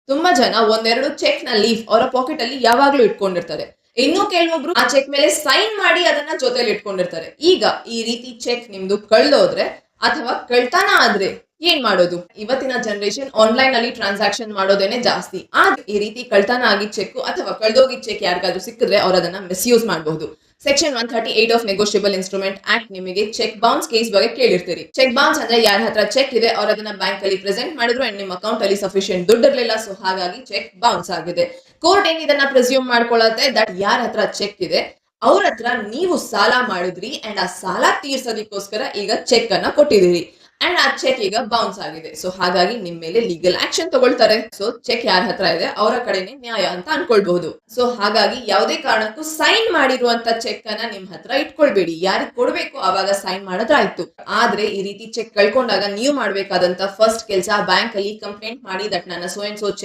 ತುಂಬಾ ಜನ ಒಂದೆರಡು ಚೆಕ್ ನ ಲೀಫ್ ಅವರ ಪಾಕೆಟ್ ಅಲ್ಲಿ ಯಾವಾಗ್ಲೂ ಇಟ್ಕೊಂಡಿರ್ತಾರೆ. ಇನ್ನು ಕೆಲವೊಬ್ರು ಆ ಚೆಕ್ ಮೇಲೆ ಸೈನ್ ಮಾಡಿ ಅದನ್ನ ಜೊತೆಲಿ ಇಟ್ಕೊಂಡಿರ್ತಾರೆ. ಈಗ ಈ ರೀತಿ ಚೆಕ್ ನಿಮ್ದು ಕಳ್ದೋದ್ರೆ ಅಥವಾ ಕಳ್ತನ ಆದ್ರೆ ಏನ್ ಮಾಡೋದು? ಇವತ್ತಿನ ಜನರೇಷನ್ ಆನ್ಲೈನ್ ಅಲ್ಲಿ ಟ್ರಾನ್ಸಾಕ್ಷನ್ ಮಾಡೋದೇನೆ ಜಾಸ್ತಿ. ಈ ರೀತಿ ಕಳ್ತನ ಆಗಿದ್ ಚೆಕ್ ಅಥವಾ ಕಳ್ದೋಗಿದ್ ಚೆಕ್ ಯಾರಿಗಾದ್ರೂ ಸಿಕ್ಕಿದ್ರೆ ಅವ್ರು ಅದನ್ನ ಮಿಸ್‌ಯೂಸ್ ಮಾಡಬಹುದು. Section 138 of negotiable instrument act ನಿಮಗೆ ಚೆಕ್ ಬೌನ್ಸ್ ಕೇಸ್ ಬಗ್ಗೆ ಕೇಳಿರ್ತೀರಿ. ಚೆಕ್ ಬೌನ್ಸ್ ಅಂದ್ರೆ ಯಾರ ಹತ್ರ ಚೆಕ್ ಇದೆ ಅವ್ರು ಅದನ್ನ ಬ್ಯಾಂಕ್ ಅಲ್ಲಿ ಪ್ರೆಸೆಂಟ್ ಮಾಡಿದ್ರು ಅಂಡ್ ನಿಮ್ಮ ಅಕೌಂಟ್ ಅಲ್ಲಿ ಸಫಿಶಿಯಂಟ್ ದುಡ್ಡು ಇರಲಿಲ್ಲ, ಸೊ ಹಾಗಾಗಿ ಚೆಕ್ ಬೌನ್ಸ್ ಆಗಿದೆ. ಕೋರ್ಟ್ ಏನ್ ಇದನ್ನ ಪ್ರೆಸ್ಯೂಮ್ ಮಾಡ್ಕೊಳ್ಳುತ್ತೆ ದಟ್ ಯಾರ ಹತ್ರ ಚೆಕ್ ಇದೆ ಅವ್ರ ಹತ್ರ ನೀವು ಸಾಲ ಮಾಡಿದ್ರಿ ಅಂಡ್ ಆ ಸಾಲ ತೀರ್ಸೋದಕ್ಕೋಸ್ಕರ ಈಗ ಚೆಕ್ ಅನ್ನ ಕೊಟ್ಟಿದ್ದೀರಿ ಅಂಡ್ ಆ ಚೆಕ್ ಈಗ ಬೌನ್ಸ್ ಆಗಿದೆ. ಸೊ ಹಾಗಾಗಿ ನಿಮ್ ಮೇಲೆ ಲೀಗಲ್ ಆಕ್ಷನ್ ತಗೊಳ್ತಾರೆ. ಸೊ ಚೆಕ್ ಯಾರ ಹತ್ರ ಇದೆ ಅವರ ಕಡೆನೆ ನ್ಯಾಯ ಅಂತ ಅನ್ಕೊಳ್ಬಹುದು. ಸೊ ಹಾಗಾಗಿ ಯಾವುದೇ ಕಾರಣಕ್ಕೂ ಸೈನ್ ಮಾಡಿರುವಂತ ಚೆಕ್ ಅನ್ನ ನಿಮ್ ಹತ್ರ ಇಟ್ಕೊಳ್ಬೇಡಿ. ಯಾರಿಗೆ ಕೊಡ್ಬೇಕು ಅವಾಗ ಸೈನ್ ಮಾಡಿದ್ರಾಯ್ತು. ಆದ್ರೆ ಈ ರೀತಿ ಚೆಕ್ ಕಳ್ಕೊಂಡಾಗ ನೀವು ಮಾಡ್ಬೇಕಾದಂತ ಫಸ್ಟ್ ಕೆಲಸ ಬ್ಯಾಂಕ್ ಅಲ್ಲಿ ಕಂಪ್ಲೇಂಟ್ ಮಾಡಿ ದಟ್ ನನ್ನ ಸೋ ಅಂಡ್ ಸೋ ಚೆಕ್